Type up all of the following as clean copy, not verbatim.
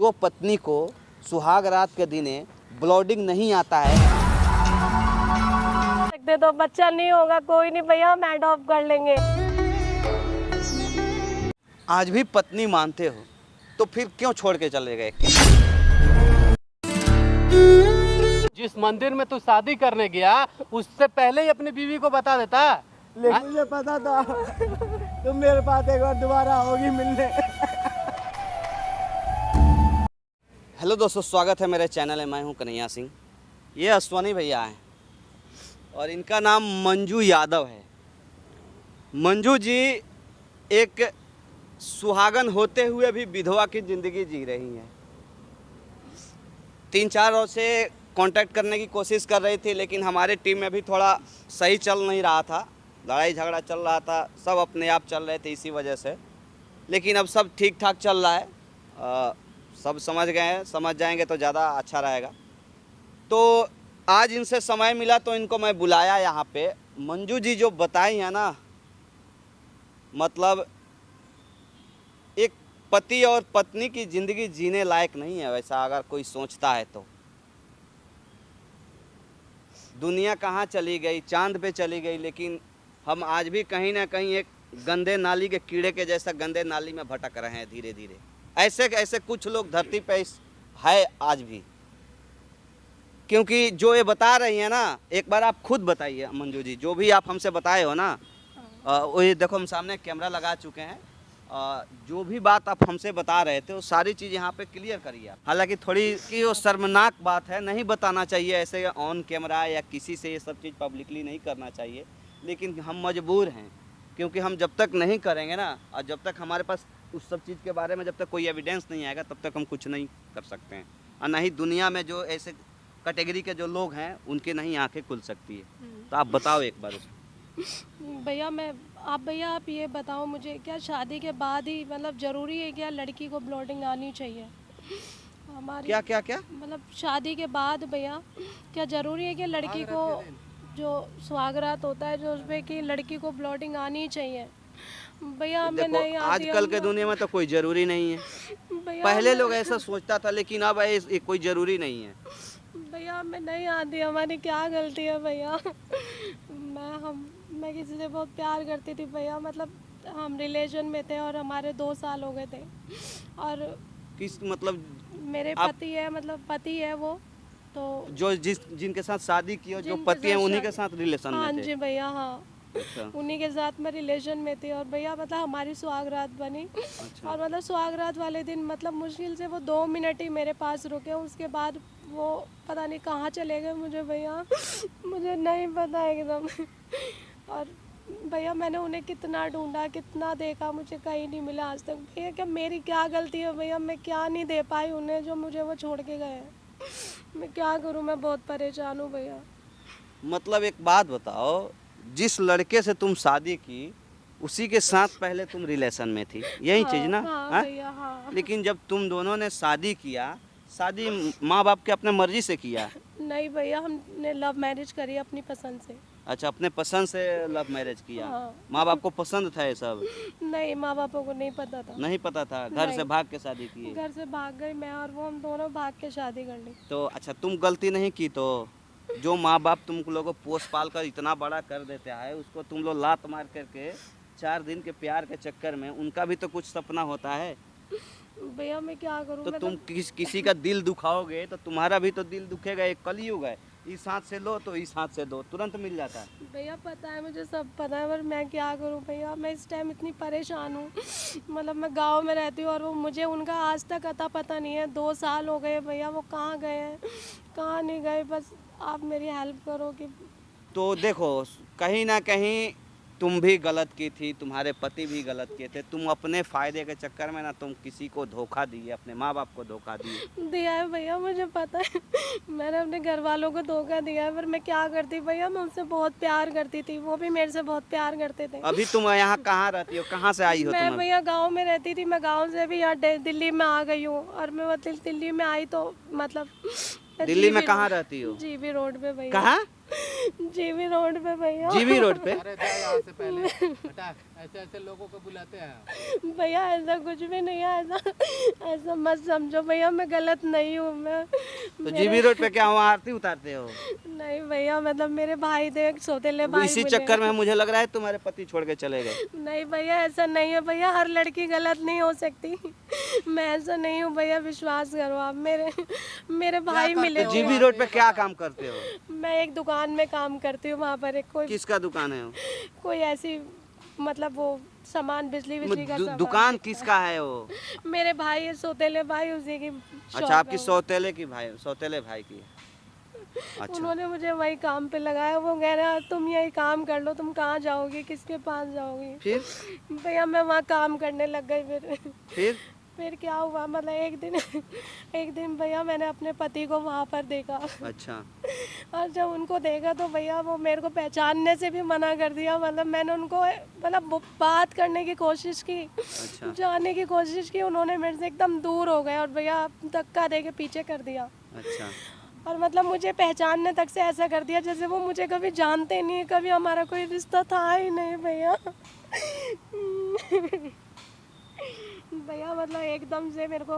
वो पत्नी को सुहाग रात के दिने ब्लीडिंग नहीं आता है। सकते तो बच्चा नहीं होगा, कोई नहीं भैया, हम अडॉप्ट कर लेंगे। आज भी पत्नी मानते हो तो फिर क्यों छोड़ के चले गए? जिस मंदिर में तू शादी करने गया उससे पहले ही अपनी बीवी को बता देता। लेकिन मुझे पता था तुम मेरे पास एक बार दोबारा आओगी मिलने। हेलो दोस्तों, स्वागत है मेरे चैनल में। मैं हूं कन्हैया सिंह। ये अश्वनी भैया हैं और इनका नाम मंजू यादव है। मंजू जी एक सुहागन होते हुए भी विधवा की ज़िंदगी जी रही हैं। 3-4 रोज से कांटेक्ट करने की कोशिश कर रही थी, लेकिन हमारे टीम में भी थोड़ा सही चल नहीं रहा था, लड़ाई झगड़ा चल रहा था, सब अपने आप चल रहे थे इसी वजह से। लेकिन अब सब ठीक ठाक चल रहा है, सब समझ गए हैं, समझ जाएंगे तो ज़्यादा अच्छा रहेगा। तो आज इनसे समय मिला तो इनको मैं बुलाया यहाँ पे। मंजू जी जो बताई है ना, मतलब एक पति और पत्नी की ज़िंदगी जीने लायक नहीं है वैसा, अगर कोई सोचता है तो। दुनिया कहाँ चली गई, चांद पे चली गई, लेकिन हम आज भी कहीं ना कहीं एक गंदे नाली के कीड़े के जैसा गंदे नाली में भटक रहे हैं धीरे धीरे। ऐसे ऐसे कुछ लोग धरती पे है आज भी, क्योंकि जो ये बता रही है ना, एक बार आप खुद बताइए मंजू जी, जो भी आप हमसे बताए हो ना, वो ये देखो हम सामने कैमरा लगा चुके हैं। जो भी बात आप हमसे बता रहे थे वो सारी चीज़ यहाँ पे क्लियर करिए आप। हालांकि थोड़ी की वो शर्मनाक बात है, नहीं बताना चाहिए ऐसे ऑन कैमरा या किसी से, ये सब चीज़ पब्लिकली नहीं करना चाहिए, लेकिन हम मजबूर हैं, क्योंकि हम जब तक नहीं करेंगे ना, और जब तक हमारे पास उस सब चीज़ के बारे में जब तक कोई एविडेंस नहीं आएगा, तब तक हम कुछ नहीं कर सकते हैं। और नहीं दुनिया में जो ऐसे कैटेगरी के जो लोग हैं उनकी नहीं आंखें खुल सकती है। तो आप बताओ एक बार भैया भैया आप ये बताओ मुझे, क्या शादी के बाद ही मतलब ज़रूरी है क्या लड़की को ब्लीडिंग आनी चाहिए? हमारी क्या क्या क्या मतलब शादी के बाद भैया क्या ज़रूरी है कि लड़की को जो सुहागरात होता है जो उसमें कि लड़की को ब्लीडिंग आनी चाहिए? भैया हमें नहीं आती। आजकल के दुनिया में तो कोई ज़रूरी नहीं है। भैया पहले लोग ऐसा सोचता था, लेकिन अब ये कोई ज़रूरी नहीं है। भैया हमें नहीं आती, हमारी क्या गलती है भैया? मैं किसी से बहुत प्यार करती थी भैया, मतलब हम रिलेशन में थे और हमारे 2 साल हो गए थे। और किस मतलब मेरे पति है, मतलब पति है वो, तो जो जिनके साथ शादी की हो, जो पति है उन्हीं के साथ रिलेशन हाँ में थे। जी भैया, हाँ अच्छा। उन्हीं के साथ मैं रिलेशन में थी। और भैया मतलब हमारी सुहागरात बनी। अच्छा। और मतलब सुहागरात वाले दिन मतलब मुश्किल से वो 2 मिनट ही मेरे पास रुके, उसके बाद वो पता नहीं कहाँ चले गए। मुझे भैया मुझे नहीं पता एकदम। और भैया मैंने उन्हें कितना ढूंढा, कितना देखा, मुझे कहीं नहीं मिला आज तक। भैया क्या मेरी क्या गलती है भैया? मैं क्या नहीं दे पाई उन्हें जो मुझे वो छोड़ के गए? मैं क्या करूं? मैं बहुत परेशान हूं भैया। मतलब एक बात बताओ, जिस लड़के से तुम शादी की उसी के साथ पहले तुम रिलेशन में थी, यही चीज ना? हाँ भैया, हाँ। लेकिन जब तुम दोनों ने शादी किया, शादी माँ बाप के अपने मर्जी से किया? नहीं भैया, हमने लव मैरिज करी अपनी पसंद से। अच्छा, अपने पसंद से लव मैरिज किया? हाँ। माँ बाप को पसंद था ये सब? नहीं, माँ बापों को नहीं पता था। नहीं पता था? घर से नहीं। भाग के शादी की? घर से भाग गई मैं और वो, हम दोनों भाग के शादी कर ली। तो अच्छा, तुम गलती नहीं की तो जो माँ बाप तुम लोगों को पोस पाल कर इतना बड़ा कर देते हैं, उसको तुम लोग लात मार करके 4 दिन के प्यार के चक्कर में, उनका भी तो कुछ सपना होता है। भैया मैं क्या करूँ? तो तुम किसी का दिल दुखाओगे तो तुम्हारा भी तो दिल दुखेगा। एक कलयुग है, इस हाथ से लो तो इस हाथ से दो, तुरंत मिल जाता है। भैया पता है, मुझे सब पता है, पर मैं क्या करूँ भैया? मैं इस टाइम इतनी परेशान हूँ। मतलब मैं गांव में रहती हूँ और वो मुझे उनका आज तक अता पता नहीं है। 2 साल हो गए भैया, वो कहाँ गए हैं, कहाँ नहीं गए, बस आप मेरी हेल्प करो कि। तो देखो, कहीं ना कहीं तुम भी गलत की थी, तुम्हारे पति भी गलत किए थे। तुम अपने फ़ायदे के चक्कर में ना, तुम किसी को धोखा दिए, अपने माँ बाप को धोखा दिए। दिया है भैया, मुझे पता है। मैंने अपने घर वालों को धोखा दिया है, पर मैं क्या करती भैया? मैं उनसे बहुत प्यार करती थी, वो भी मेरे से बहुत प्यार करते थे। अभी तुम यहाँ कहाँ रहती हो, कहाँ से आई हो मैं तुम? भैया गांव में रहती थी, मैं गांव से भी यहाँ दिल्ली में आ गई हूँ। और मैं मतलब दिल्ली में आई तो मतलब दिल्ली में कहाँ रहती हो? जीबी रोड पे भैया। कहाँ? जीबी रोड पे भैया। जीबी रोड पे? अरे जा यहाँ से पहले हटा, ऐसे ऐसे लोगों को बुलाते हैं आप। भैया ऐसा कुछ भी नहीं है, ऐसा ऐसा मत समझो भैया, मैं गलत नहीं हूँ। मैं तो जीबी रोड पे क्या वहाँ आरती उतारते हो? नहीं भैया, मतलब मेरे भाई थे, एक सौतेले भाई इसी मिले। चक्कर में मुझे लग रहा है तुम्हारे पति छोड़ के चले गए। नहीं भैया, ऐसा नहीं है भैया, हर लड़की गलत नहीं हो सकती। मैं ऐसा नहीं हूँ भैया, विश्वास करो आप। मेरे भाई मिले तो थे। जीबी रोड पे क्या काम करते हो? मैं एक दुकान में काम करती हूँ, वहाँ पर एक किसका दुकान है वो? कोई ऐसी मतलब वो सामान बिजली का सामान। दुकान किसका है वो? मेरे भाई है, सौतेले भाई, उसी की शॉप अच्छा, आपकी है वो। सौतेले भाई की है। अच्छा, उन्होंने मुझे वही काम पे लगाया। वो कह रहा तुम यही काम कर लो, तुम कहाँ जाओगी, किसके पास जाओगी? फिर भैया मैं वहाँ काम करने लग गई। फिर फिर क्या हुआ, मतलब एक दिन भैया मैंने अपने पति को वहाँ पर देखा। अच्छा, और जब उनको देखा तो भैया वो मेरे को पहचानने से भी मना कर दिया। मतलब मैंने उनको मतलब बात करने की कोशिश की, अच्छा, जाने की कोशिश की, उन्होंने मेरे से एकदम दूर हो गए और भैया धक्का दे के पीछे कर दिया। अच्छा। और मतलब मुझे पहचानने तक से ऐसा कर दिया जैसे वो मुझे कभी जानते नहीं है, कभी हमारा कोई रिश्ता था ही नहीं भैया। भैया मतलब एकदम से मेरे को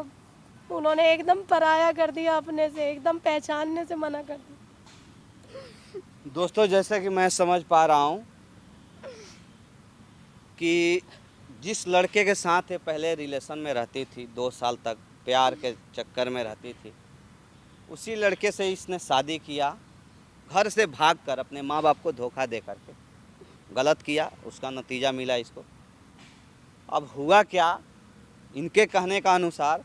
उन्होंने एकदम पराया कर दिया, अपने से एकदम पहचानने से मना कर दिया। दोस्तों, जैसा कि मैं समझ पा रहा हूँ कि जिस लड़के के साथ ये पहले रिलेशन में रहती थी, 2 साल तक प्यार के चक्कर में रहती थी, उसी लड़के से इसने शादी किया। घर से भागकर अपने माँ बाप को धोखा दे करके गलत किया, उसका नतीजा मिला इसको। अब हुआ क्या, इनके कहने का अनुसार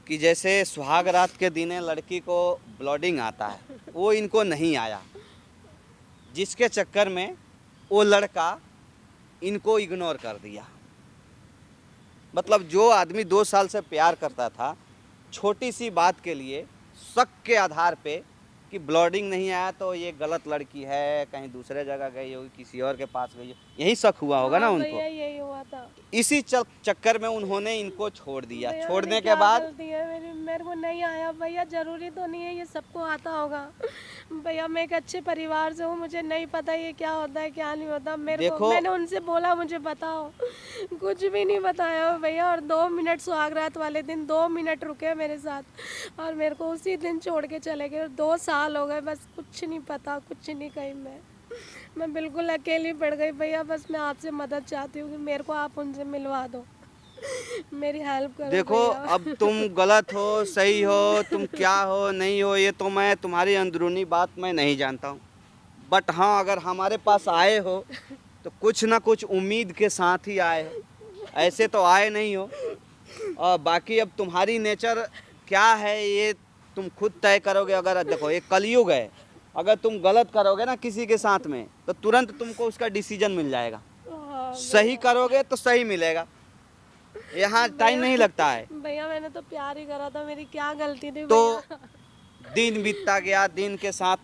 कि जैसे सुहाग रात के दिन लड़की को ब्लीडिंग आता है, वो इनको नहीं आया, जिसके चक्कर में वो लड़का इनको इग्नोर कर दिया। मतलब जो आदमी 2 साल से प्यार करता था, छोटी सी बात के लिए शक के आधार पे कि ब्लीडिंग नहीं आया तो ये गलत लड़की है, कहीं दूसरे जगह गई होगी, किसी और के पास गई हो, यही शक हुआ होगा ना हाँ, उनको। भैया यही हुआ था। इसी चक्कर में उन्होंने इनको छोड़ दिया। भैया छोड़ने मेरी के क्या बाद गलती है? मेरे को नहीं आया भैया, जरूरी तो नहीं है ये सबको आता होगा। भैया मैं एक अच्छे परिवार से हूँ, मुझे नहीं पता ये क्या होता है क्या नहीं होता। देखो, मैंने उनसे बोला मुझे बताओ, कुछ भी नहीं बताया भैया। और 2 मिनट सुहागरात वाले दिन 2 मिनट रुके मेरे साथ और मेरे को उसी दिन छोड़ के चले गए। 2 साल हो गए, बस कुछ नहीं पता, कुछ नहीं कही। मैं बिल्कुल अकेली पड़ गई भैया। बस मैं आपसे मदद चाहती हूँ कि मेरे को आप उनसे मिलवा दो, मेरी हेल्प करो। देखो भैया। अब तुम गलत हो सही हो, तुम क्या हो नहीं हो, ये तो मैं तुम्हारी अंदरूनी बात मैं नहीं जानता हूँ। बट हाँ, अगर हमारे पास आए हो तो कुछ ना कुछ उम्मीद के साथ ही आए हो, ऐसे तो आए नहीं हो। और बाकी अब तुम्हारी नेचर क्या है ये तुम खुद तय करोगे। अगर देखो ये कलयुग है, अगर तुम गलत करोगे ना किसी के साथ में तो तुरंत तुमको उसका डिसीजन मिल जाएगा। हाँ, सही करोगे तो सही मिलेगा, यहाँ टाइम नहीं लगता है। भैया मैंने तो प्यार ही करा था, मेरी क्या गलती थी तो भैया? दिन बीतता गया, दिन के साथ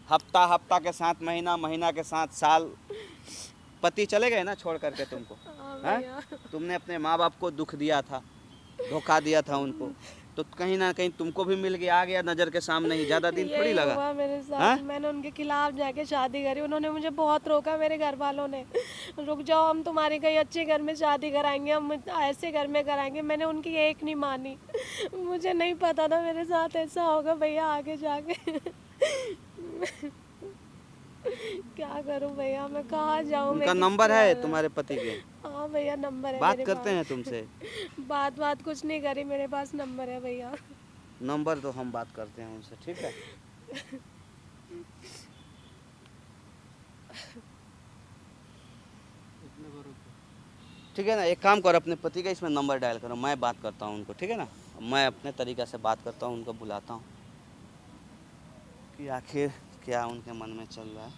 हफ्ता, हफ्ता के साथ महीना, महीना के साथ साल। पति चले गए ना छोड़ करके तुमको, हाँ हैं? भैया। तुमने अपने माँ बाप को दुख दिया था, धोखा दिया था उनको, तो कहीं ना कहीं तुमको भी मिल गया, आ गया नज़र के सामने ही। ज़्यादा दिन थोड़ी यही लगा। हुआ मेरे साथ। हैं? मैंने उनके खिलाफ जाके शादी करी। उन्होंने मुझे बहुत रोका, मेरे घर वालों ने, रुक जाओ हम तुम्हारी कहीं अच्छे घर में शादी कराएंगे, हम ऐसे घर में कराएंगे। मैंने उनकी एक नहीं मानी। मुझे नहीं पता था मेरे साथ ऐसा होगा भैया आगे जाके। क्या करूं भैया, मैं कहाँ जाऊं? उनका नंबर है तुम्हारे पति के? हाँ भैया नंबर है बात मेरे करते हैं पास। तुमसे? बात कुछ नहीं करी, मेरे पास नंबर है भैया। नंबर तो हम बात करते हैं उनसे, ठीक है? ठीक है ना, एक काम करो, अपने पति का इसमें नंबर डायल करो, मैं बात करता हूँ उनको, ठीक है ना? मैं अपने तरीक़े से बात करता हूँ, उनको बुलाता हूँ कि आखिर क्या उनके मन में चल रहा है।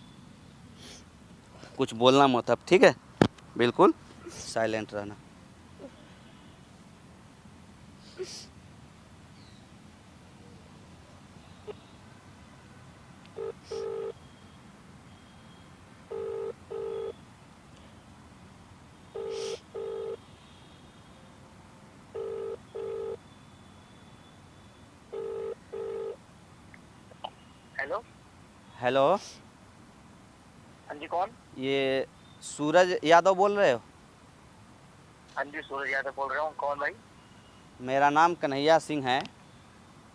कुछ बोलना मत अब, ठीक है? बिल्कुल साइलेंट रहना। हेलो। हेलो, हाँ जी, कौन? ये सूरज यादव बोल रहे हो? हाँ जी, सूरज यादव बोल रहा हूँ। कौन भाई? मेरा नाम कन्हैया सिंह है।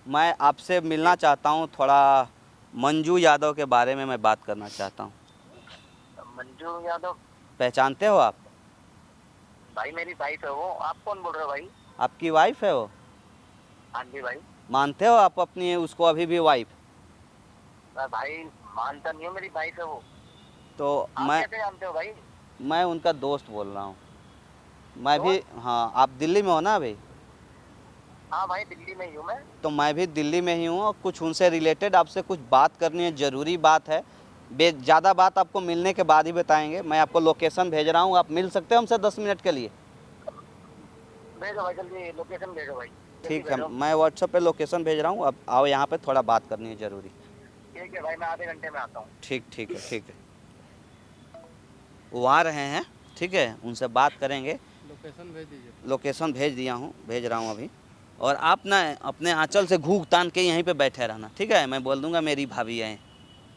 मैं आपसे मिलना चाहता हूँ, थोड़ा मंजू यादव के बारे में मैं बात करना चाहता हूँ। मंजू यादव? पहचानते हो आप? भाई मेरी वाइफ है वो। आप कौन बोल रहे हो भाई? आपकी वाइफ है वो? हाँ जी भाई। मानते हो आप अपनी उसको अभी भी वाइफ? भाई मानता नहीं हूँ, मेरी वाइफ है वो। तो आप मैं कैसे जानते हो भाई? मैं उनका दोस्त बोल रहा हूँ। मैं भी, हाँ, आप दिल्ली में हो ना अभी? हाँ भाई, दिल्ली में ही हूँ मैं। तो मैं भी दिल्ली में ही हूँ और कुछ उनसे रिलेटेड आपसे कुछ बात करनी है, ज़रूरी बात है। ज़्यादा बात आपको मिलने के बाद ही बताएंगे। मैं आपको लोकेशन भेज रहा हूँ, आप मिल सकते हो हमसे 10 मिनट के लिए? भेजो भाई, जल्दी लोकेशन भेजो भाई। ठीक है, मैं व्हाट्सएप पे लोकेशन भेज रहा हूँ, अब आओ यहाँ पे, थोड़ा बात करनी है ज़रूरी। ठीक है भाई, मैं आधे घंटे में आता हूँ। ठीक ठीक है, ठीक है। वो आ रहे हैं, ठीक है, उनसे बात करेंगे। लोकेशन भेज दीजिए। लोकेशन भेज दिया हूँ, भेज रहा हूँ अभी। और आप ना अपने आंचल से घूक तान के यहीं पे बैठे रहना, ठीक है? मैं बोल दूंगा मेरी भाभी है,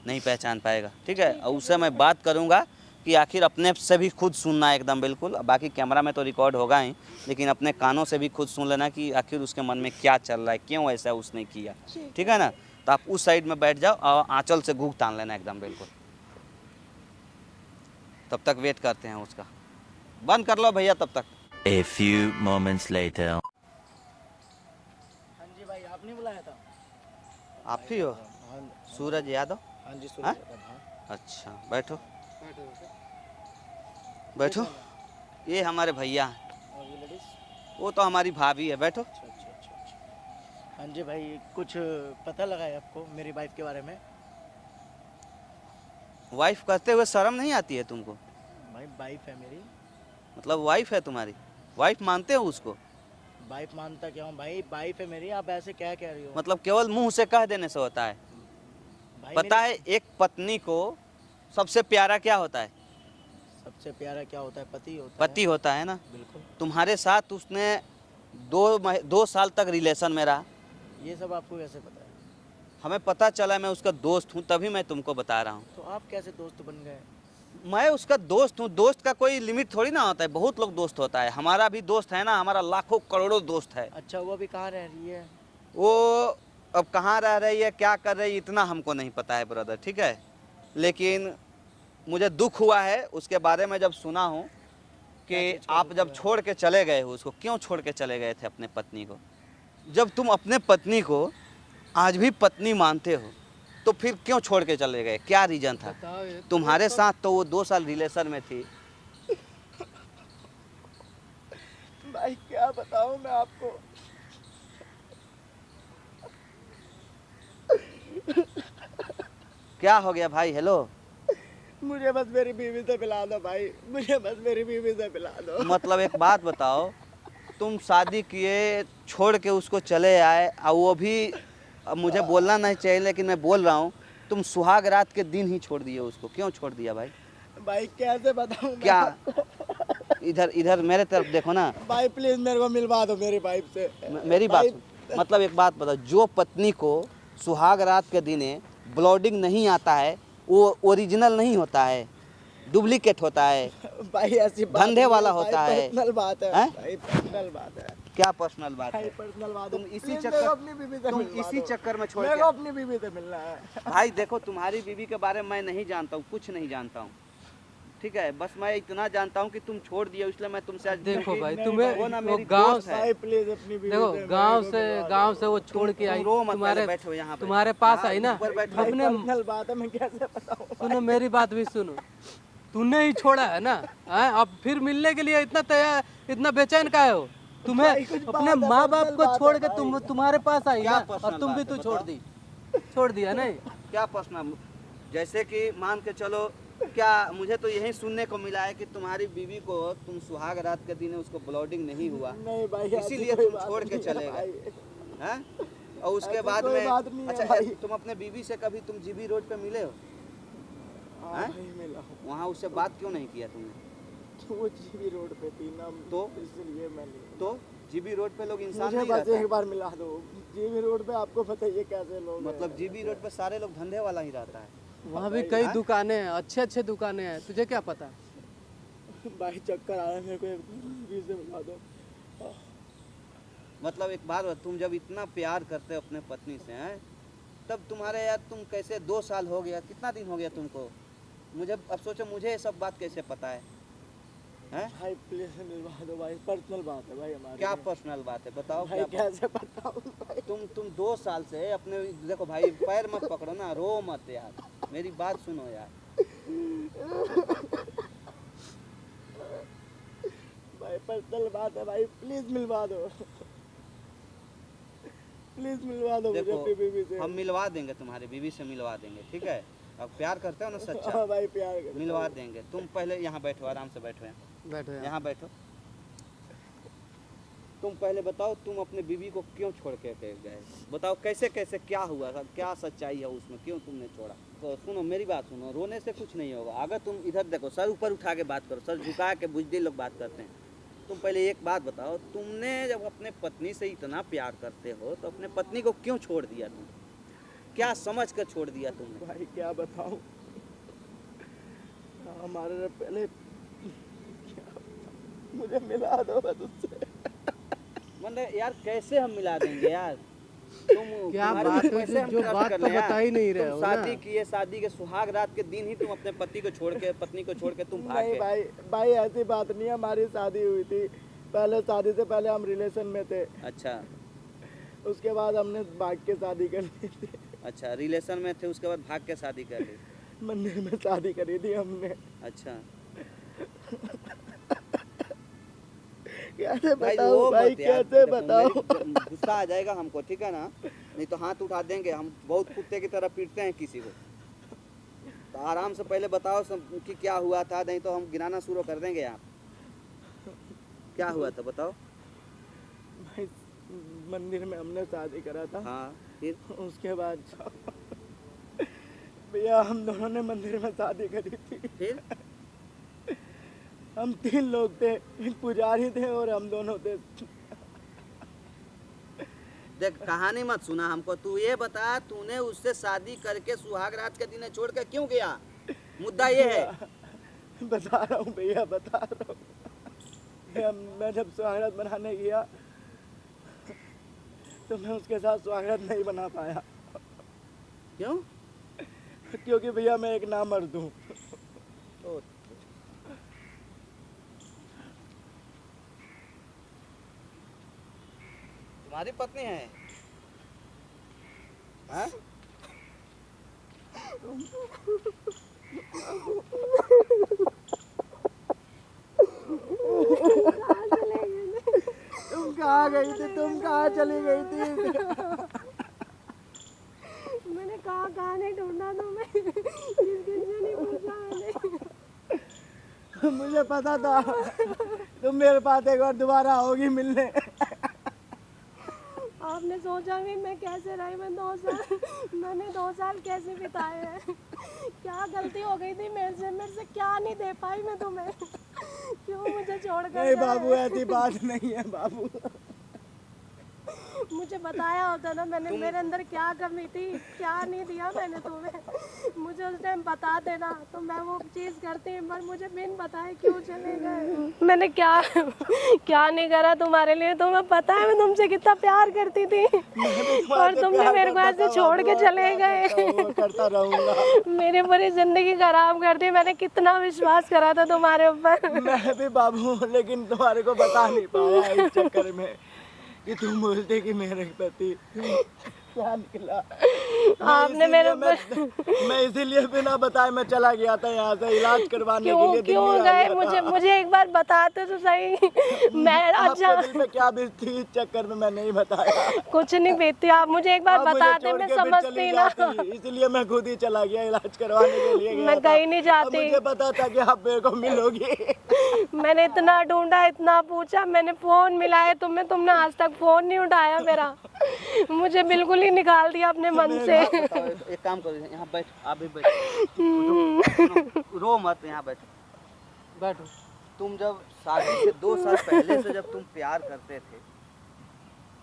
नहीं पहचान पाएगा, ठीक है? और उससे मैं बात करूंगा कि आखिर अपने से भी खुद सुनना एकदम बिल्कुल, बाकी कैमरा में तो रिकॉर्ड होगा ही, लेकिन अपने कानों से भी खुद सुन लेना कि आखिर उसके मन में क्या चल रहा है, क्यों ऐसा उसने किया, ठीक है ना? तो आप उस साइड में बैठ जाओ और आंचल से घूक तान लेना एकदम बिल्कुल। तब तक वेट करते हैं उसका। बंद कर लो भैया तब तक। A few moments later. हाँ जी भाई, आपने बुलाया था? आप ही हो हाँ सूरज यादव? हाँ जी, हाँ? सूरज यादव, हाँ। अच्छा, बैठो बैठो। ये हमारे भैया हैं। और ये लेडीज? वो तो हमारी भाभी है, बैठो। अच्छा अच्छा अच्छा अच्छा। हाँ जी भाई, कुछ पता लगा है आपको मेरी वाइफ के बारे में? वाइफ कहते हुए शर्म नहीं आती है तुमको? भाई वाइफ है मेरी। मतलब वाइफ है तुम्हारी? वाइफ मानते हो उसको? वाइफ मानता क्या हूँ भाई, वाइफ है मेरी। आप ऐसे क्या कह रही हो? मतलब केवल मुंह से कह देने से होता है? भाई पता है एक पत्नी को सबसे प्यारा क्या होता है? सबसे प्यारा क्या होता है? पति होता पति होता है ना? बिल्कुल। तुम्हारे साथ उसने 2 साल तक रिलेशन में रहा। ये सब आपको कैसे पता है? हमें पता चला, मैं उसका दोस्त हूँ तभी मैं तुमको बता रहा हूँ। तो आप कैसे दोस्त बन गए? मैं उसका दोस्त हूँ, दोस्त का कोई लिमिट थोड़ी ना होता है, बहुत लोग दोस्त होता है। हमारा भी दोस्त है ना, हमारा लाखों करोड़ों दोस्त है। अच्छा, वो अभी कहाँ रह रही है? वो अब कहाँ रह रही है, क्या कर रही है, इतना हमको नहीं पता है ब्रदर, ठीक है? लेकिन मुझे दुख हुआ है उसके बारे में जब सुना हूँ कि आप जब छोड़ के चले गए हो उसको। क्यों छोड़ के चले गए थे अपने पत्नी को? जब तुम अपने पत्नी को आज भी पत्नी मानते हो तो फिर क्यों छोड़ के चले गए? क्या रीजन था? बताओ ये। तुम्हारे साथ तो वो 2 साल रिलेशन में थी। भाई क्या बताऊँ मैं आपको? क्या हो गया भाई? हेलो, मुझे बस मेरी बीवी से मिला दो भाई, मुझे बस मेरी बीवी से मिला दो। मतलब एक बात बताओ, तुम शादी किए, छोड़ के उसको चले आए, और वो भी, अब मुझे बोलना नहीं चाहिए लेकिन मैं बोल रहा हूँ, तुम सुहाग रात के दिन ही छोड़ दिए उसको। क्यों छोड़ दिया भाई? भाई कैसे बताऊँ मैं? क्या? इधर इधर मेरे तरफ देखो ना भाई, प्लीज मेरे को मिलवा दो मेरी वाइफ से। मेरी बात सुन। मतलब एक बात बताओ, जो पत्नी को सुहाग रात के दिन ब्लडिंग नहीं आता है वो ओरिजिनल नहीं होता है, डुप्लीकेट होता है, भाई ऐसी बात धंधे नहीं वाला भाई, होता है। पर्सनल बात है हैं? भाई, पर्सनल बात है क्या पर्सनल बात भाई, है? पर्सनल बात तुम है। इसी Please चक्कर- मेरे को अपनी बीवी से तुम मिलवा इसी दो। चक्कर में छोड़ मेरे के- को अपनी बीवी से मिलना है। भाई देखो, तुम्हारी बीवी के बारे में मैं नहीं जानता हूँ, कुछ नहीं जानता हूँ, ठीक है? बस मैं इतना जानता हूँ कि तुम छोड़ दिए, इसलिए मैं तुमसे आज देखो क्योंकि भाई, नहीं तुम्हें वो ना वो मेरी गांव दोस्त है। भाई प्लीज अपनी बीवी देखो, से गांव से वो छोड़ के आई, रो मत, तुम्हारे पहले बैठो यहाँ पे। तुम्हारे पास हाँ, आई ना। ऊपर बैठो। अपने पर्सनल बात है, मैं कैसे बताऊँ? सुनो, मेरी बात भी सुनो। तूने ही छोड़ा है ना, हैं? अब फिर मिलने के लिए इतना तैयार, इतना बेचैन का हो? तुम्हें भाई, कुछ अपने बात है, माँ बाप पर्सनल को बात छोड़ है के भाई। तुम्हारे पास आई क्या ना, पर्सनल और तुम भी बात है, तू छोड़ बताओ? दी, छोड़ दिया नहीं? क्या पर्सनल? जैसे कि मान के चलो, क्या मुझे तो यही सुनने को मिला है कि तुम्हारी बीवी को तुम सुहाग रात के दिन उसको ब्लडिंग नहीं हुआ, नहीं भाई, ऐसी इसीलिए कोई तुम बात छोड़ के नहीं है चले भाई। गए, हैं? और उसके ऐसी बाद कोई में बात नहीं है अच्छा, भाई। तुम अपने बीवी से कभी तुम जीबी रोड पे मिले हो? हाँ हैं? भाई, मिला हूँ। वहाँ उससे बात क्यों नहीं किया तुमने? वो जीबी रोड पे थी ना, तो? इसलिए मैंने। तो जीबी रोड पे लोग इंसान मुझे नहीं बस रहता है। एक बार मिला दो। जीबी रोड पे आपको पता ही है कैसे लोग हैं। मतलब जीबी रोड पे सारे लोग धंधे वाला ही रहता है। वहाँ भी कई दुकानें हैं, अच्छे अच्छे दुकानें हैं, तुझे क्या पता? भाई चक्कर आ रहा है मेरे को। बीवी से मिला दो। मतलब एक बात बता, तुम जब इतना प्यार करते हो अपने पत्नी से हैं, तब तुम्हारे यार तुम कैसे 2 साल हो गया, कितना दिन हो गया तुमको? मुझे अब सोचो, मुझे ये सब बात कैसे पता है? हैं? भाई प्लीज मिलवा दो भाई, पर्सनल बात है भाई हमारी। क्या पर्सनल बात है बताओ? भाई क्या कैसे बताऊं भाई? तुम 2 साल से अपने, देखो भाई पैर मत पकड़ो ना, रो मत यार, मेरी बात सुनो यार। भाई पर्सनल बात है भाई, प्लीज मिलवा दो, प्लीज मिलवा दो मुझे देखो अपनी बीवी से। हम मिलवा देंगे, तुम्हारी बीवी से मिलवा देंगे, ठीक है? अब प्यार करते हो ना सच्चा, हाँ भाई प्यार करता हूँ। मिलवा देंगे। तुम पहले यहाँ बैठो, आराम से बैठो, बैठो यार। यहाँ बैठो। तुम पहले बताओ, तुम अपने बीवी को क्यों छोड़ के गए? बताओ कैसे कैसे, क्या हुआ था, क्या सच्चाई है उसमें, क्यों तुमने छोड़ा? तो सुनो मेरी बात सुनो, रोने से कुछ नहीं होगा। अगर तुम इधर देखो, सर ऊपर उठा के बात करो, सर झुका के बुजदिल लोग बात करते हैं। तुम पहले एक बात बताओ, तुमने जब अपने पत्नी से इतना प्यार करते हो तो अपने पत्नी को क्यों छोड़ दिया तुम? क्या समझ कर छोड़ दिया तुमने? भाई क्या बताऊं, हमारे पहले मुझे मिला दो बस उससे। मतलब यार कैसे हम मिला देंगे यार? तुम क्या तुम्हारे बात साथ है, कैसे हम जो trust बात कर तो लें यार? बता ही नहीं रहे तुम हो ना। शादी किए, शादी के सुहाग रात के दिन ही तुम अपने पति को छोड़ के, पत्नी को छोड़ के तुम भाग नहीं गए। भाई, भाई ऐसी बात नहीं है, हमारी शादी हुई थी पहले, शादी से पहले हम रिलेशन में थे, अच्छा उसके बाद हमने भाग के शादी कर ली थी। अच्छा, रिलेशन में थे, उसके बाद भाग के शादी कर ली। मंदिर में शादी करी थी हमने। अच्छा कैसे भाई बताऊं वो भाई, मत यार, कैसे देखो, बताऊं? गुस्सा आ जाएगा हमको, ठीक है ना? नहीं तो हाथ उठा देंगे, हम बहुत कुत्ते की तरह पीटते हैं किसी को। तो आराम से पहले बताओ सब कि क्या हुआ था, नहीं तो हम गिनाना शुरू कर देंगे यहाँ। क्या हुआ था बताओ? भाई मंदिर में हमने शादी करा था। हाँ फिर? उसके बाद भैया हम दोनों ने मंदिर में शादी करी थी। फिर हम 3 लोग थे, एक पुजारी थे और हम दोनों थे। देख कहानी मत सुना हमको, तू ये बता तूने उससे शादी करके सुहाग रात के दिन छोड़ के क्यों गया? मुद्दा ये है। बता रहा हूँ भैया, बता रहा हूँ भैया, मैं जब स्वागत बनाने गया तो मैं उसके साथ स्वागत नहीं बना पाया। क्यों? क्योंकि भैया मैं एक नामर्द हूँ। तो तुम्हारी पत्नी है? हाँ? तुम कहाँ गई थी, तुम कहाँ चली गई थी? मैंने कहाँ नहीं ढूंढा तुम्हें, किसी से नहीं पूछा मैंने। मुझे पता था तुम मेरे पास एक बार दोबारा आओगी मिलने। आपने सोचा भी मैं कैसे रही, मैं 2 साल, मैंने 2 साल कैसे बिताए हैं? क्या गलती हो गई थी मेरे से क्या नहीं दे पाई मैं तुम्हें? क्यों मुझे छोड़ कर नहीं गए? बाबू, ऐसी बात नहीं है बाबू। मुझे बताया होता ना, मैंने मेरे अंदर क्या कमी थी, क्या नहीं दिया मैंने तुम्हें, मुझे उस टाइम बता देना तो मैं वो चीज़ करती, पर मुझे बिन बताए क्यों चले गए? मैंने क्या क्या नहीं करा तुम्हारे लिए? तुम्हें पता है मैं तुमसे कितना प्यार करती थी और तुमने मेरे को ऐसे छोड़ के चले गए। करता रहूंगा। मेरी पूरी जिंदगी खराब कर दी, मैंने कितना विश्वास करा था तुम्हारे ऊपर। मैं भी बाबू, लेकिन तुम्हारे को बता नहीं पाया इस चक्कर में कि तुम बोलते कि मेरे पति क्या निकला। आपने मेरे मैं इसीलिए बिना बताए मैं चला गया था यहाँ से इलाज करवाने के लिए। क्यों दिल्ली आ गए? गया था। मुझे एक बार बताते तो सही। मैं अच्छा आपके दिल पे क्या बीतती इस चक्कर में मैं नहीं बताया। कुछ नहीं बीतती, आप मुझे एक बार आप मुझे बताते छोड़ मैं के फिर समझती चली ना। जाती, इसलिए मैं खुद ही चला गया इलाज करवाने के लिए गया मैं था। कहीं नहीं अब जाती। मुझे पता था कि आप मेरे को मिलोगी। मैंने इतना ढूंढा, इतना पूछा, मैंने फोन मिलाया तुम्हें, तुमने आज तक फोन नहीं उठाया मेरा। मुझे बिल्कुल ही निकाल दिया अपने मन से। बताओ, एक काम करो, यहाँ बैठ, आप भी बैठ, रो मत, यहाँ बैठ। बैठो। तुम जब शादी से 2 साल पहले से जब तुम प्यार करते थे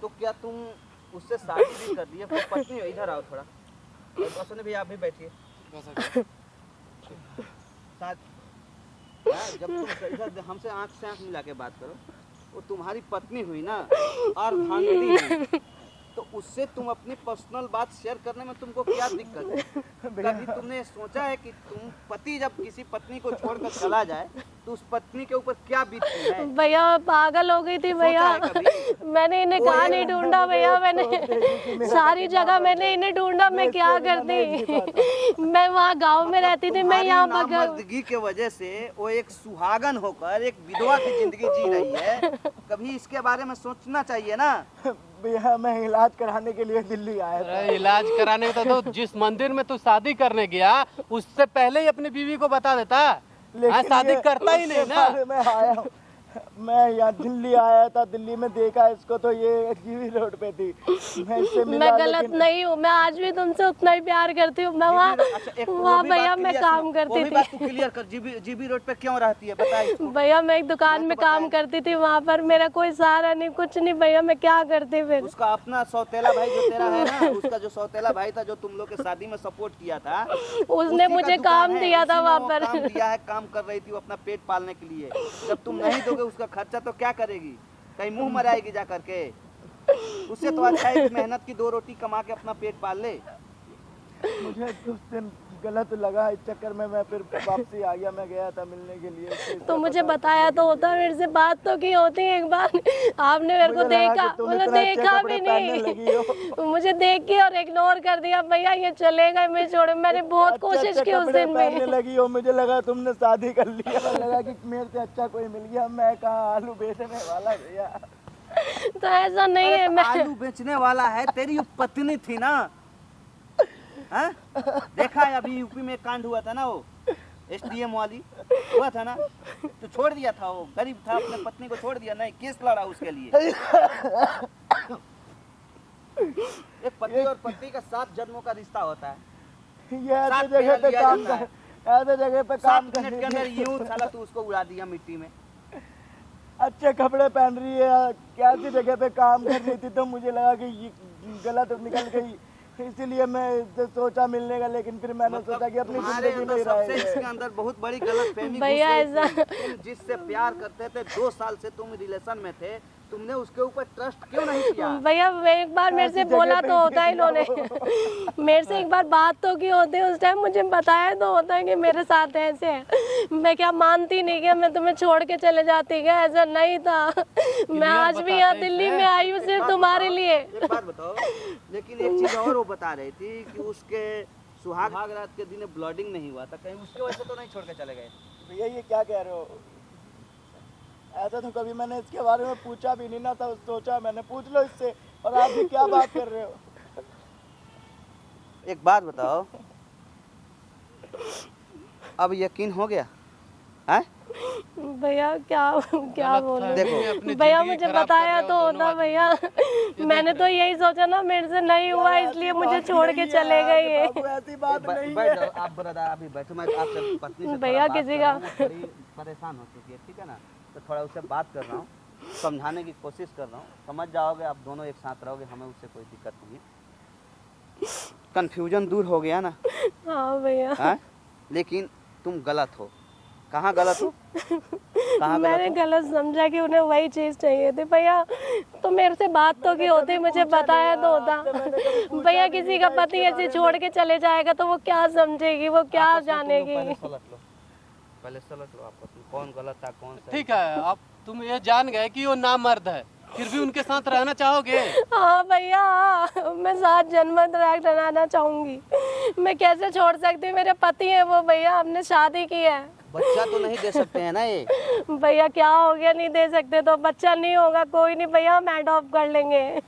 तो क्या तुम उससे शादी भी कर लिए? फिर पत्नी हो, इधर आओ थोड़ा, और भी आप भी बैठिए साथ। हाँ, जब तुम इधर हमसे आंख से आंख मिला के बात करो, वो तुम्हारी पत्नी हुई ना और धांधली हुई, तो उससे तुम अपनी पर्सनल बात शेयर करने में तुमको क्या दिक्कत है? कभी तुमने सोचा है कि तुम पति जब किसी पत्नी को छोड़कर चला जाए तो उस पत्नी के ऊपर क्या बीतती है? भैया पागल हो गई थी भैया। सोचा है कभी? मैंने इन्हें कहाँ नहीं ढूंढा भैया, मैंने सारी जगह मैंने इन्हें ढूंढा। मैं क्या करती, मैं वहाँ गांव में रहती थी, मैं यहाँ बगल। मर्दगी के वजह से वो एक सुहागन होकर एक विधवा की जिंदगी जी रही है। कभी इसके बारे में सोचना चाहिए ना। भैया मैं इलाज कराने के लिए दिल्ली आया था। अरे इलाज कराने का तो जिस मंदिर में तू शादी करने गया उससे पहले ही अपनी बीवी को बता देता। हाँ, शादी ये करता ही नहीं उसके ना। बारे में आया हूँ। मैं यहाँ दिल्ली आया था, दिल्ली में देखा इसको तो ये जीवी रोड पे थी। मैं इससे मिला, मैं गलत लेकिन नहीं हूँ, मैं आज भी तुमसे उतना ही प्यार करती हूँ। मैं वहाँ वहाँ भैया मैं काम करती थी। क्लियर कर, जीबी रोड पे क्यों रहती है बता इसको। भैया मैं एक दुकान में काम करती थी, वहाँ पर मेरा कोई सहारा नहीं, कुछ नहीं भैया। मैं क्या करती फिर? उसका अपना सौतेला भाई जो तेरा है ना, उसका जो सौतेला भाई था जो तुम लोग के शादी में सपोर्ट किया था, उसने मुझे काम दिया था वहाँ पर। काम दिया है, काम कर रही थी वो अपना पेट पालने के लिए। जब तुम नहीं दोगे उसका खर्चा तो क्या करेगी? कहीं मुंह मराएगी जा करके। उससे तो अच्छा है कि मेहनत की 2 रोटी कमा के अपना पेट पाल ले। मुझे उस दिन गलत लगा, इस चक्कर में मैं फिर वापसी आ गया। मैं गया था मिलने के लिए। तो मुझे बताया तो होता, मेरे से बात तो की होती एक बार। आपने मेरे को देखा, मतलब देखा भी नहीं, मुझे देख के और इग्नोर कर दिया। भैया ये चलेगा, मैं छोड़े। मैंने बहुत कोशिश की उस दिन में। लगी हो, मुझे लगा तुमने शादी कर लिया। लगा कि मेरे से अच्छा कोई मिल गया। मैं कहाँ आलू बेचने वाला भैया। तो ऐसा नहीं है। मैं आलू बेचने वाला है, तेरी वो पत्नी थी ना। हाँ? देखा है अभी यूपी में कांड हुआ था ना, वो SDM वाली हुआ था ना, तो छोड़ दिया था। वो गरीब था, अपने पत्नी को छोड़ दिया, नहीं केस लड़ा उसके लिए। एक पति और पत्नी का 7 जन्मों का रिश्ता होता है। ये ऐसे जगह पे काम कर, ऐसे जगह पे काम 7 मिनट के अंदर यूं साला तू उसको उड़ा दिया मिट्टी में। अच्छे कपड़े पहन रही है, कैसी जगह पे काम कर रही थी, तो मुझे लगा कि ये गलत निकल गई, इसीलिए मैं सोचा मिलने का। लेकिन फिर मैंने सोचा कि अपनी जिंदगी में ही सबसे रहेंगे। इसके अंदर बहुत बड़ी गलतफहमी भैया घुस गई ऐसा- थी। तुम जिससे प्यार करते थे, 2 साल से तुम रिलेशन में थे, तुमने उसके ऊपर ट्रस्ट क्यों नहीं किया? भैया एक बार मेरे से बोला तो होता है इन्होंने। मेरे से एक बार बात तो की होती है, उस टाइम मुझे बताया तो होता है कि मेरे साथ ऐसे है। मैं क्या मानती नहीं क्या मैं तुम्हें छोड़ के चले जाती क्या? ऐसा नहीं था। मैं आज भी यहाँ दिल्ली में आई हूँ सिर्फ तुम्हारे लिए। एक बात बताओ, लेकिन एक चीज और वो बता रही थी कि उसके सुहाग रात के दिन ब्लडिंग नहीं हुआ था, कहीं उसके वजह से तो नहीं छोड़ के चले गए? भैया ये क्या कह रहे हो? ऐसा तो कभी मैंने इसके बारे में पूछा भी नहीं ना था। सोचा मैंने पूछ लो इससे, और आप भी क्या बात कर रहे हो? एक बात बताओ, अब यकीन हो गया है? भैया क्या क्या बोलूं? देखो, भैया मुझे बताया तो होता भैया। मैंने तो यही सोचा ना, मेरे से नहीं हुआ इसलिए मुझे छोड़ के चले गए ये। बाबू ऐसी बात नहीं बैठ है। जाओ आप ब्रदर, अभी बैठो। मैं आपसे पत्नी से भैया थोड़ा बात किसी कर रहा का- हूँ, वो थोड़ी परेशान हो चुकी है, ठीक है ना, तो थोड़ा उससे बात कर रहा हूँ, समझाने की कोशिश कर रहा हूँ। समझ जाओगे, आप दोनों एक साथ रहोगे, हमें उससे कोई दिक्कत नहीं है। कन्फ्यूजन दूर हो गया ना? हाँ भैया। हाँ? लेकिन तुम गलत हो। कहाँ गलत हो? कहाँ मैंने गलत हो? गलत समझा कि उन्हें वही चीज चाहिए थी। भैया तो मेरे से बात तो की होती, मुझे बताया तो होता। भैया किसी का पति ऐसे छोड़ के चले जाएगा तो वो क्या समझेगी, वो क्या आपस में तुम लोग जानेगी? पहले सलट लो आपस में, कौन गलत था कौन सही। ठीक है, अब तुम ये जान गए कि वो नामर्द है, फिर भी उनके साथ रहना चाहोगे? हाँ भैया, मैं 7 जन्म तक रहना चाहूंगी। मैं कैसे छोड़ सकती हूँ? मेरे पति हैं वो भैया, हमने शादी की है। बच्चा तो नहीं दे सकते हैं ना ये? भैया क्या हो गया, नहीं दे सकते तो? बच्चा नहीं होगा कोई नहीं भैया, हम एडॉप्ट कर लेंगे।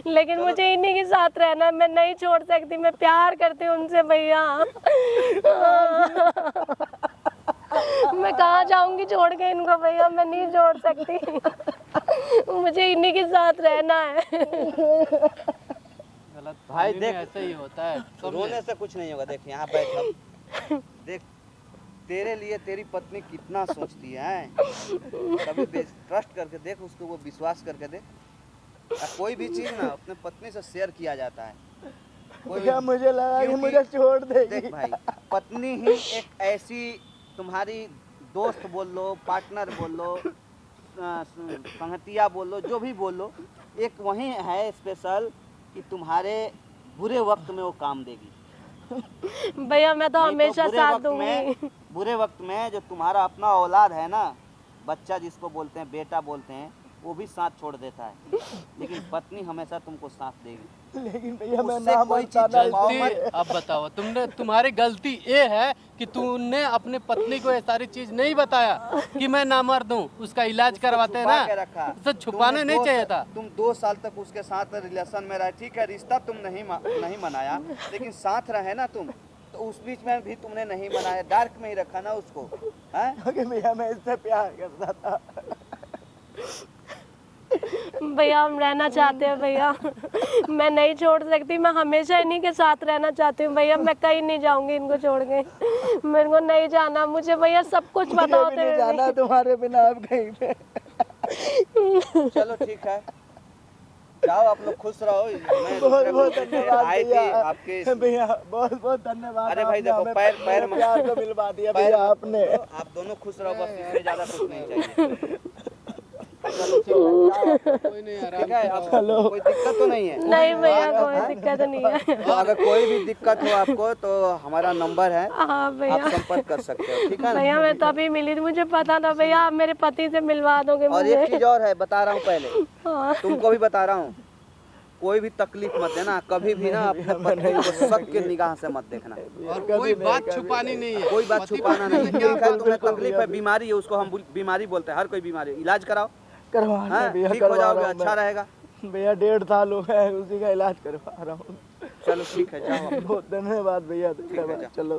लेकिन मुझे इन्हीं के साथ रहना है, मैं नहीं छोड़ सकती। मैं प्यार करती हूँ उनसे भैया। मैं कहाँ जाऊंगी छोड़ के इनको भैया, मैं नहीं छोड़ सकती। मुझे इन्हीं के साथ रहना है। गलत भाई फहमी में देख, ऐसे ही होता है। रोने से कुछ नहीं होगा। देख यहाँ बैठ अब। देख तेरे लिए तेरी पत्नी कितना सोचती है, कभी ट्रस्ट करके देख उसको, वो विश्वास करके देख। कोई भी चीज ना अपने पत्नी से शेयर किया जाता है। कोई भैया मुझे लगा कि क्योंकि- मुझे छोड़ देगी। देख भाई, पत्नी ही एक ऐसी तुम्हारी दोस्त बोल लो, पार्टनर बोल लो, संगतिया बोल लो, जो भी बोल लो, एक वही है स्पेशल कि तुम्हारे बुरे वक्त में वो काम देगी। भैया मैं तो नहीं हमेशा बुरे साथ वक्त में, दूंगी। बुरे वक्त में जो तुम्हारा अपना औलाद है ना, बच्चा जिसको बोलते हैं, बेटा बोलते हैं, वो भी साथ छोड़ देता है, लेकिन पत्नी हमेशा तुमको साथ देगी। लेकिन भैया मैं उससे ना कोई मानता चीज ना गलती अब बताओ, तुम्हारी गलती ये है कि तूने अपने पत्नी को ये सारी चीज नहीं बताया कि मैं नामर्द हूँ, उसका इलाज करवाते हैं छुपा के ना, रखा। तो छुपाने नहीं चाहिए था। तुम 2 साल तक उसके साथ रिलेशन में रहे, ठीक है, रिश्ता तुम नहीं मनाया, लेकिन साथ रहे ना तुम, तो उस बीच में भी तुमने नहीं मनाया, डार्क में ही रखा ना उसको, हैं? क्योंकि भैया मैं इससे प्यार करता था। भैया हम रहना चाहते हैं भैया, मैं नहीं छोड़ सकती, मैं हमेशा इन्हीं के साथ रहना चाहती हूँ भैया, मैं कहीं नहीं जाऊंगी इनको छोड़ के, मेरे को नहीं जाना, मुझे भैया सब कुछ पता मुझे भी होते नहीं जाना तुम्हारे बिना अब कहीं पे। चलो ठीक है, जाओ आप लोग खुश रहो। मैं बहुत दूसरे बहुत मुल्क से धन्यवाद आई थी भैया, आपके भैया बहुत बहुत धन्यवाद। अरे भाई आपने देखो, हमें पैर मेरे प्यार को मिलवा दिया पैर भैया मत आपने। पकड़ो, आप दोनों खुश रहो, बस इससे ज्यादा कुछ नहीं चाहिए। कोई नहीं यार, ठीक है, आपको कोई दिक्कत तो नहीं है? नहीं भैया कोई दिक्कत नहीं है। तो अगर कोई भी दिक्कत हो आपको तो हमारा नंबर है, हाँ आप भैया, संपर्क कर सकते हो, ठीक है ना? भैया मैं तो अभी मिली थी, मुझे पता था भैया आप मेरे पति से मिलवा दोगे और एक मुझे। चीज और है, बता रहा हूँ पहले, हाँ तुमको भी बता रहा हूँ, कोई भी तकलीफ मत देना, कभी भी ना अपने पत्नी को शक के निगाह से मत देखना, और कोई बात छुपानी नहीं है, कोई बात पति छुपाना पत्नी नहीं। में क्या ठीक है, तुम्हें तकलीफ है, बीमारी है, उसको हम बीमारी बोलते हैं, हर कोई बीमारी है, इलाज कराओ, करवा हाँ, भैया, ठीक हो करवा जाओगे, रहा हूँ अच्छा मैं। रहेगा। भैया 1.5 साल हो गए उसी का इलाज करवा रहा हूँ। चलो ठीक है, जाओ आप। बहुत धन्यवाद भैया, धन्यवाद। जाओ। चलो